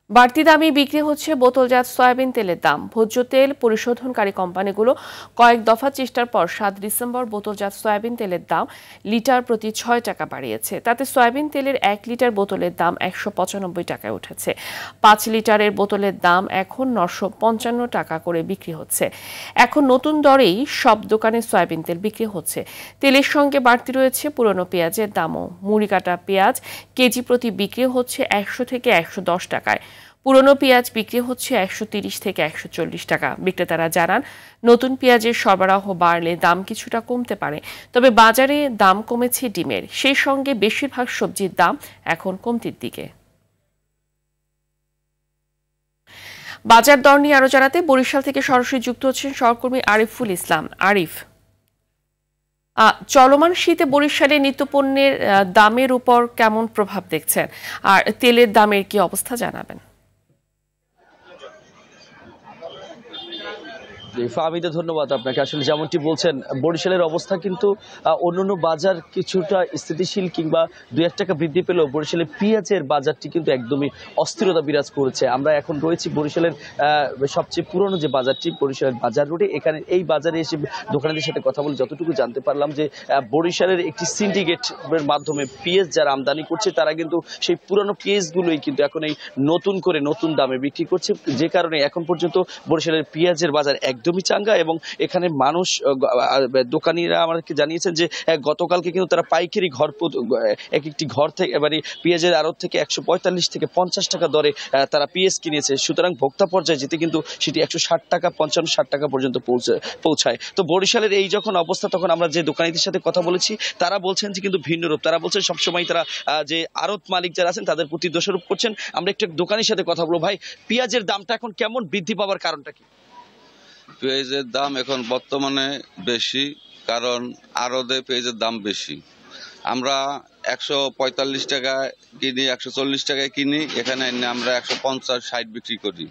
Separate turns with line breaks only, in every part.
বাড়তি দামে বিক্রি হচ্ছে বোতলজাত সয়াবিন তেলের দাম। ভোজ্য তেল পরিশোধনকারী কোম্পানিগুলো কয়েক দফা চেষ্টার পর ৭ ডিসেম্বর বোতলজাত সয়াবিন তেলের দাম লিটার প্রতি ৬ টাকা বাড়িয়েছে। তাতে সয়াবিন তেলের ১ লিটার বোতলের দাম ১৯৫ টাকায় উঠেছে। ৫ লিটারের বোতলের দাম এখন ৯৫৫ টাকা করে বিক্রি হচ্ছে। এখন নতুন দরেই সব দোকানে সয়াবিন তেল বিক্রি হচ্ছে। তেলের সঙ্গে বাড়তি রয়েছে পুরনো পেঁয়াজের দামও। মুড়ি কাটা পেঁয়াজ কেজি প্রতি বিক্রি হচ্ছে ১০০ থেকে ১১০ টাকায়। পুরনো পেঁয়াজ বিক্রি হচ্ছে ১৩০ থেকে ১৪০ টাকা। বিক্রেতারা জানান, নতুন পেঁয়াজের সরবরাহ বাড়লে দাম কিছুটা কমতে পারে। তবে বাজারে দাম কমেছে ডিমের, সেই সঙ্গে বেশিরভাগ সবজির দাম এখন কমতির দিকে। বাজার দর নিয়ে আরো জানাতে বরিশাল থেকে সরাসরি যুক্ত হচ্ছেন সহকর্মী আরিফুল ইসলাম। আরিফ, চলমান শীতে বরিশালে নিত্যপণ্যের দামের উপর কেমন প্রভাব দেখছেন, আর তেলের দামের কি অবস্থা জানাবেন?
ফাহমিদা, ধন্যবাদ আপনাকে। আসলে যেমনটি বলছেন, বরিশালের অবস্থা কিন্তু অন্যান্য বাজার কিছুটা স্থিতিশীল কিংবা ২-১ টাকা বৃদ্ধি পেলেও বরিশালের পেঁয়াজের বাজারটি কিন্তু একদমই অস্থিরতা বিরাজ করেছে। আমরা এখন রয়েছি বরিশালের সবচেয়ে পুরনো যে বাজারটি, বরিশালের বাজার রোডে। এখানে এই বাজারে এসে দোকানিদের সাথে কথা বলে যতটুকু জানতে পারলাম যে বরিশালের একটি সিন্ডিকেটের মাধ্যমে পেঁয়াজ যারা আমদানি করছে তারা কিন্তু সেই পুরনো পেঁয়াজগুলোই কিন্তু এখন এই নতুন করে নতুন দামে বিক্রি করছে, যে কারণে এখন পর্যন্ত বরিশালের পেঁয়াজের বাজার একদমই চাঙ্গা। এবং এখানে মানুষ, দোকানিরা আমাদেরকে জানিয়েছেন যে গতকালকে কিন্তু তারা পাইকারি ঘর এক একটি ঘর থেকে এবারে পেঁয়াজের আড়ত থেকে ১৪৫ থেকে ৫০ টাকা দরে তারা পেঁয়াজ কিনেছে। সুতরাং ভোক্তা পর্যায়ে যেতে কিন্তু সেটি ১৬০ টাকা ৫৫-৬০ টাকা পর্যন্ত পৌঁছায়। তো বরিশালের এই যখন অবস্থা, তখন আমরা যে দোকানিদের সাথে কথা বলেছি তারা বলছেন যে কিন্তু ভিন্নরূপ। তারা বলছেন সবসময় তারা যে আড়ত মালিক যারা আছেন তাদের প্রতি দোষারোপ করছেন। আমরা একটু দোকানির সাথে কথা বলবো। ভাই, পেঁয়াজের দামটা এখন কেমন বৃদ্ধি পাওয়ার কারণটা কি?
পেঁয়াজের দাম এখন বর্তমানে বেশি, কারণ আড়তে পেঁয়াজের দাম বেশি। আমরা ১৪৫ টাকায় কিনি, ১৪০ টাকায় কিনি, এখানে আমরা ১৫০-৬০ বিক্রি করি।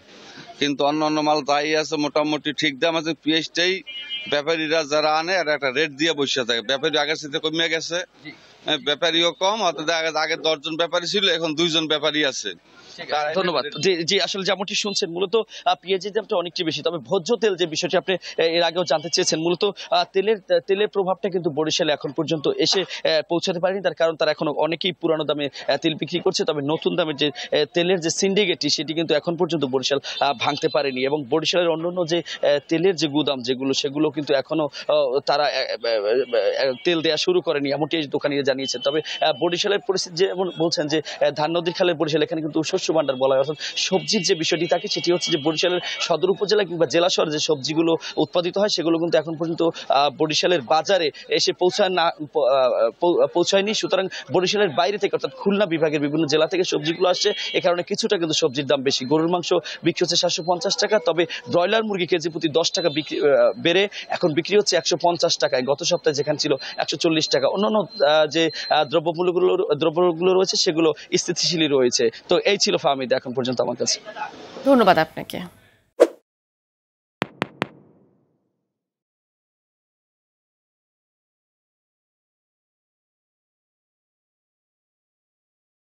কিন্তু অন্য মাল তাই আছে, মোটামুটি ঠিক দাম আছে। পেঁয়াজটাই ব্যাপারীরা যারা আনে আর একটা রেট দিয়ে বসে থাকে। ব্যাপারী আগের সাথে কমে গেছে, ব্যাপারীও কম। অর্থাৎ আগে ১০ জন ব্যাপারী ছিল, এখন ২ জন ব্যাপারী আছে।
ধন্যবাদ। জি, আসলে যেমনটি শুনছেন, মূলত পেঁয়াজের দামটা অনেকটি বেশি। তবে ভোজ্য তেল যে বিষয়টি আপনি এর আগেও জানতে চেয়েছেন, মূলত তেলের প্রভাবটা কিন্তু বরিশালে এখন পর্যন্ত এসে পৌঁছাতে পারেনি। তার কারণ তারা এখনো অনেকেই পুরানো দামে তেল বিক্রি করছে। তবে নতুন দামের যে তেলের যে সিন্ডিকেটটি, সেটি কিন্তু এখন পর্যন্ত বরিশাল ভাঙতে পারেনি। এবং বরিশালের অন্যান্য যে তেলের যে গুদাম সেগুলো কিন্তু এখনো তারা তেল দেওয়া শুরু করেনি, এমনটি দোকানিরা জানিয়েছেন। তবে বরিশালের পরিস্থিতি যেমন বলছেন যে ধাননদীর খালের বরিশাল, এখানে কিন্তু শস্য ভান্ডার বলা হয়। অর্থাৎ সবজির যে বিষয়টি থাকে সেটি হচ্ছে যে বরিশালের সদর উপজেলা কিংবা জেলা শহরে যে সবজিগুলো উৎপাদিত হয় সেগুলো কিন্তু এখন পর্যন্ত বরিশালের বাজারে এসে পৌঁছায়নি। সুতরাং বরিশালের বাইরে থেকে, অর্থাৎ খুলনা বিভাগের বিভিন্ন জেলা থেকে সবজিগুলো আসছে। এ কারণে কিছুটা কিন্তু সবজির দাম বেশি। গরুর মাংস বিক্রি হচ্ছে ৭৫০ টাকা, তবে ব্রয়লার মুরগি কেজি প্রতি ১০ টাকা বেড়ে এখন বিক্রি হচ্ছে ১৫০ টাকায়। গত সপ্তাহে যেখানে ছিল ১৪০ টাকা। অন্যান্য যে দ্রব্যগুলো রয়েছে সেগুলো স্থিতিশীলই রয়েছে। তো এই ছিল ফাহমিদা এখন পর্যন্ত আমার কাছে।
ধন্যবাদ আপনাকে।